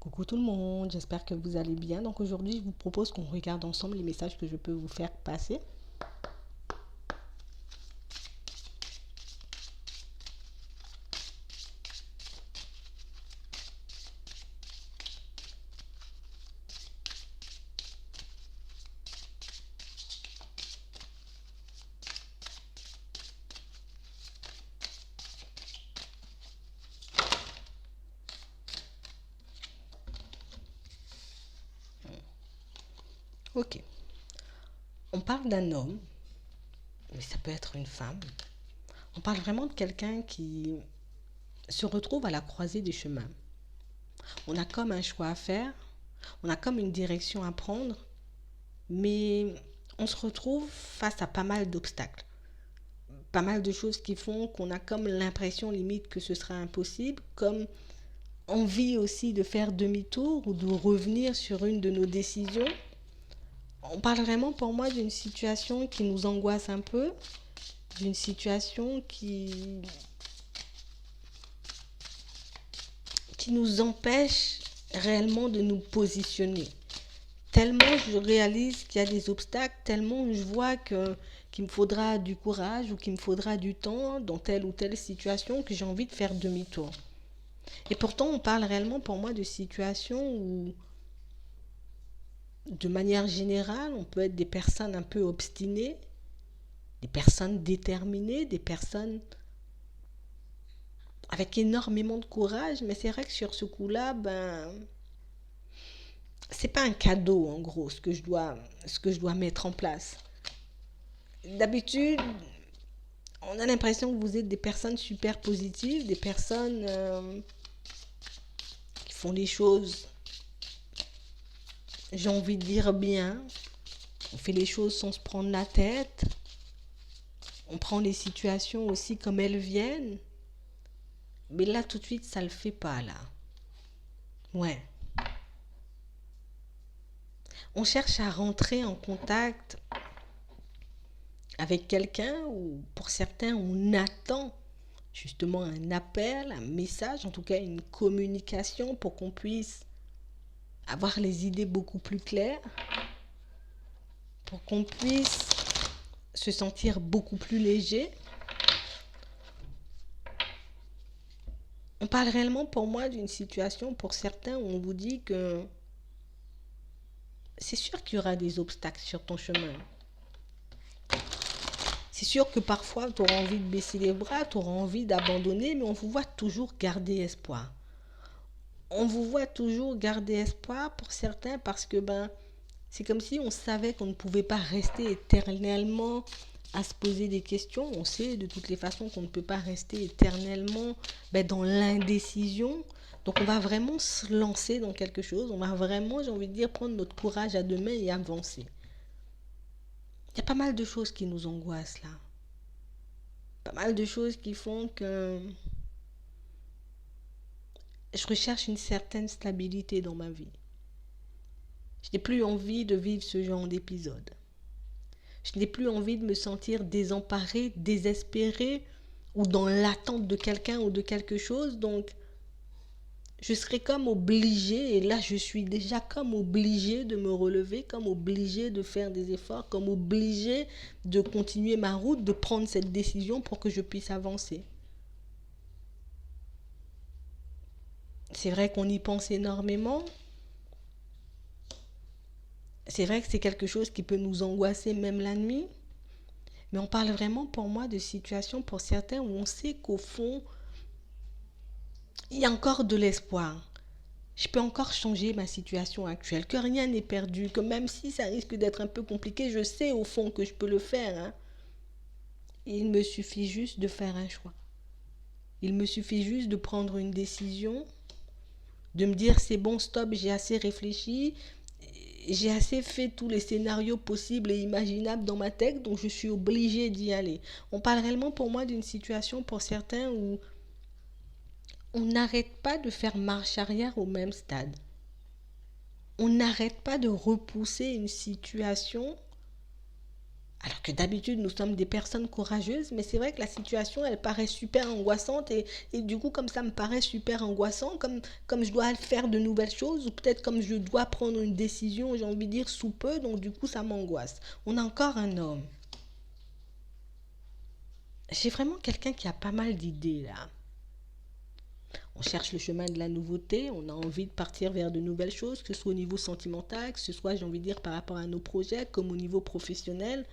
Coucou tout le monde, j'espère que vous allez bien. Donc aujourd'hui, je vous propose qu'on regarde ensemble les messages que je peux vous faire passer. Ok, on parle d'un homme, mais ça peut être une femme. On parle vraiment de quelqu'un qui se retrouve à la croisée des chemins. On a comme un choix à faire, on a comme une direction à prendre, mais on se retrouve face à pas mal d'obstacles. Pas mal de choses qui font qu'on a comme l'impression limite que ce sera impossible, comme envie aussi de faire demi-tour ou de revenir sur une de nos décisions. On parle vraiment pour moi d'une situation qui nous angoisse un peu, d'une situation qui nous empêche réellement de nous positionner. Tellement je réalise qu'il y a des obstacles, tellement je vois qu'il me faudra du courage ou qu'il me faudra du temps dans telle ou telle situation que j'ai envie de faire demi-tour. Et pourtant, on parle réellement pour moi de situations où, de manière générale, on peut être des personnes un peu obstinées, des personnes déterminées, des personnes avec énormément de courage, mais c'est vrai que sur ce coup-là, c'est pas un cadeau en gros ce que je dois mettre en place. D'habitude, on a l'impression que vous êtes des personnes super positives, des personnes qui font les choses, j'ai envie de dire bien. On fait les choses sans se prendre la tête. On prend les situations aussi comme elles viennent. Mais là, tout de suite, ça le fait pas, là. Ouais. On cherche à rentrer en contact avec quelqu'un ou pour certains, on attend justement un appel, un message, en tout cas une communication pour qu'on puisse avoir les idées beaucoup plus claires, pour qu'on puisse se sentir beaucoup plus léger. On parle réellement pour moi d'une situation pour certains où on vous dit que c'est sûr qu'il y aura des obstacles sur ton chemin. C'est sûr que parfois tu auras envie de baisser les bras, tu auras envie d'abandonner, mais on vous voit toujours garder espoir. On vous voit toujours garder espoir pour certains parce que c'est comme si on savait qu'on ne pouvait pas rester éternellement à se poser des questions. On sait de toutes les façons qu'on ne peut pas rester éternellement dans l'indécision. Donc on va vraiment se lancer dans quelque chose. On va vraiment, j'ai envie de dire, prendre notre courage à deux mains et avancer. Il y a pas mal de choses qui nous angoissent là. Pas mal de choses qui font que je recherche une certaine stabilité dans ma vie. Je n'ai plus envie de vivre ce genre d'épisode. Je n'ai plus envie de me sentir désemparée, désespérée ou dans l'attente de quelqu'un ou de quelque chose. Donc, je serai comme obligée, et là je suis déjà comme obligée de me relever, comme obligée de faire des efforts, comme obligée de continuer ma route, de prendre cette décision pour que je puisse avancer. C'est vrai qu'on y pense énormément. C'est vrai que c'est quelque chose qui peut nous angoisser même la nuit. Mais on parle vraiment pour moi de situations pour certains où on sait qu'au fond, il y a encore de l'espoir. Je peux encore changer ma situation actuelle, que rien n'est perdu, que même si ça risque d'être un peu compliqué, je sais au fond que je peux le faire. Hein. Il me suffit juste de faire un choix. Il me suffit juste de prendre une décision, de me dire c'est bon, stop, j'ai assez réfléchi, j'ai assez fait tous les scénarios possibles et imaginables dans ma tête, donc je suis obligée d'y aller. On parle réellement pour moi d'une situation pour certains où on n'arrête pas de faire marche arrière au même stade. On n'arrête pas de repousser une situation Alors que d'habitude, nous sommes des personnes courageuses, mais c'est vrai que la situation, elle paraît super angoissante et du coup, comme ça me paraît super angoissant, comme je dois faire de nouvelles choses ou peut-être comme je dois prendre une décision, j'ai envie de dire, sous peu, donc du coup, ça m'angoisse. On a encore un homme. J'ai vraiment quelqu'un qui a pas mal d'idées là. On cherche le chemin de la nouveauté, on a envie de partir vers de nouvelles choses, que ce soit au niveau sentimental, que ce soit, j'ai envie de dire, par rapport à nos projets, comme au niveau professionnel.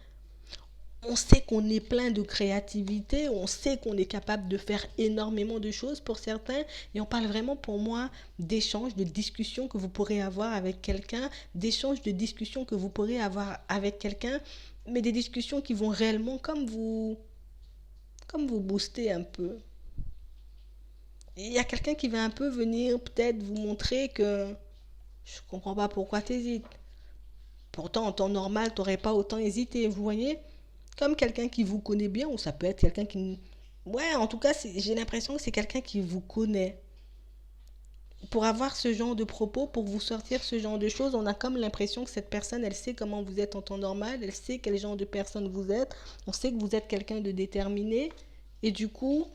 On sait qu'on est plein de créativité, on sait qu'on est capable de faire énormément de choses pour certains, et on parle vraiment pour moi d'échanges, de discussions que vous pourrez avoir avec quelqu'un, d'échanges, de discussions que vous pourrez avoir avec quelqu'un, mais des discussions qui vont réellement comme vous booster un peu. Il y a quelqu'un qui va un peu venir peut-être vous montrer que je comprends pas pourquoi tu hésites. Pourtant, en temps normal, tu n'aurais pas autant hésité, vous voyez? Comme quelqu'un qui vous connaît bien, ou ça peut être quelqu'un qui... Ouais, en tout cas, j'ai l'impression que c'est quelqu'un qui vous connaît. Pour avoir ce genre de propos, pour vous sortir ce genre de choses, on a comme l'impression que cette personne, elle sait comment vous êtes en temps normal, elle sait quel genre de personne vous êtes, on sait que vous êtes quelqu'un de déterminé, et du coup,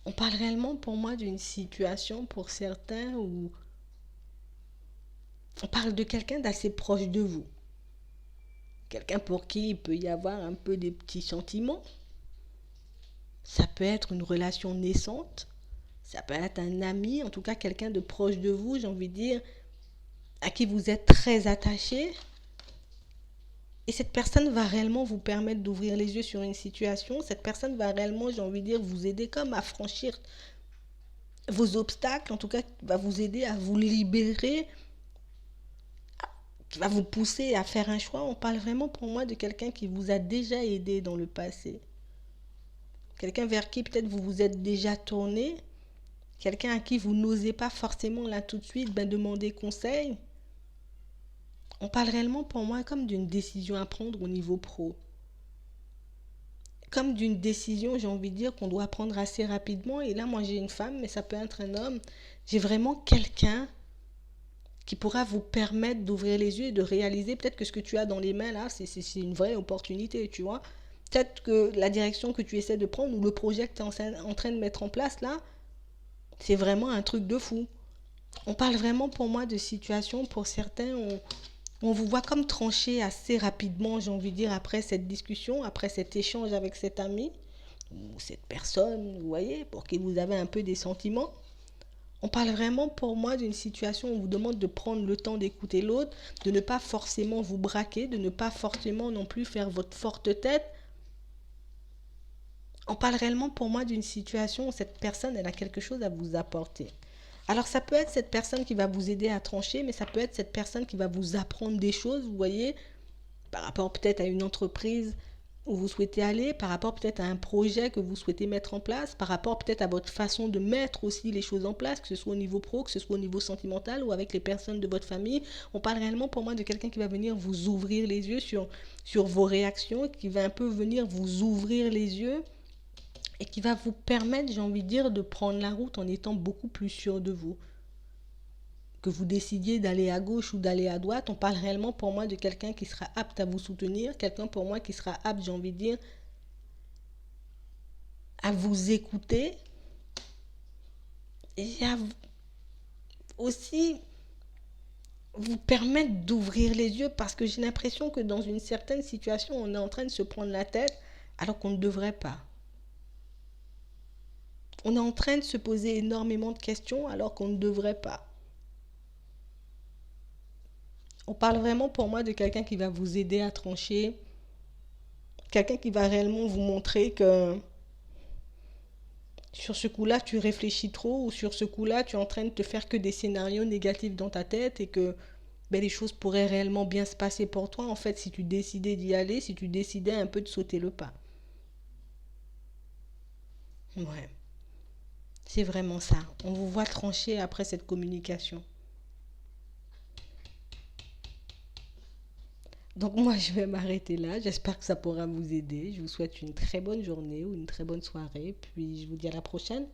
on parle réellement pour moi d'une situation pour certains où on parle de quelqu'un d'assez proche de vous. Quelqu'un pour qui il peut y avoir un peu des petits sentiments. Ça peut être une relation naissante. Ça peut être un ami, en tout cas quelqu'un de proche de vous, j'ai envie de dire, à qui vous êtes très attaché. Et cette personne va réellement vous permettre d'ouvrir les yeux sur une situation. Cette personne va réellement, j'ai envie de dire, vous aider comme à franchir vos obstacles. En tout cas, va vous aider à vous libérer, qui va vous pousser à faire un choix. On parle vraiment pour moi de quelqu'un qui vous a déjà aidé dans le passé. Quelqu'un vers qui peut-être vous vous êtes déjà tourné. Quelqu'un à qui vous n'osez pas forcément là tout de suite demander conseil. On parle réellement pour moi comme d'une décision à prendre au niveau pro. Comme d'une décision, j'ai envie de dire, qu'on doit prendre assez rapidement. Et là, moi, j'ai une femme, mais ça peut être un homme. J'ai vraiment quelqu'un qui pourra vous permettre d'ouvrir les yeux et de réaliser peut-être que ce que tu as dans les mains là, c'est une vraie opportunité, tu vois. Peut-être que la direction que tu essaies de prendre ou le projet que tu es en train de mettre en place là, c'est vraiment un truc de fou. On parle vraiment pour moi de situation, pour certains, on vous voit comme trancher assez rapidement, j'ai envie de dire, après cette discussion, après cet échange avec cet ami ou cette personne, vous voyez, pour qui vous avez un peu des sentiments. On parle vraiment pour moi d'une situation où on vous demande de prendre le temps d'écouter l'autre, de ne pas forcément vous braquer, de ne pas forcément non plus faire votre forte tête. On parle réellement pour moi d'une situation où cette personne, elle a quelque chose à vous apporter. Alors ça peut être cette personne qui va vous aider à trancher, mais ça peut être cette personne qui va vous apprendre des choses, vous voyez, par rapport peut-être à une entreprise où vous souhaitez aller, par rapport peut-être à un projet que vous souhaitez mettre en place, par rapport peut-être à votre façon de mettre aussi les choses en place, que ce soit au niveau pro, que ce soit au niveau sentimental ou avec les personnes de votre famille. On parle réellement pour moi de quelqu'un qui va venir vous ouvrir les yeux sur vos réactions, qui va un peu venir vous ouvrir les yeux et qui va vous permettre, j'ai envie de dire, de prendre la route en étant beaucoup plus sûr de vous. Que vous décidiez d'aller à gauche ou d'aller à droite, on parle réellement pour moi de quelqu'un qui sera apte à vous soutenir, quelqu'un pour moi qui sera apte, j'ai envie de dire, à vous écouter et à aussi vous permettre d'ouvrir les yeux parce que j'ai l'impression que dans une certaine situation, on est en train de se prendre la tête alors qu'on ne devrait pas. On est en train de se poser énormément de questions alors qu'on ne devrait pas. On parle vraiment pour moi de quelqu'un qui va vous aider à trancher, quelqu'un qui va réellement vous montrer que sur ce coup-là, tu réfléchis trop ou sur ce coup-là, tu es en train de te faire que des scénarios négatifs dans ta tête et que ben, les choses pourraient réellement bien se passer pour toi en fait si tu décidais d'y aller, si tu décidais un peu de sauter le pas. Ouais, c'est vraiment ça. On vous voit trancher après cette communication. Donc moi, je vais m'arrêter là. J'espère que ça pourra vous aider. Je vous souhaite une très bonne journée ou une très bonne soirée. Puis je vous dis à la prochaine.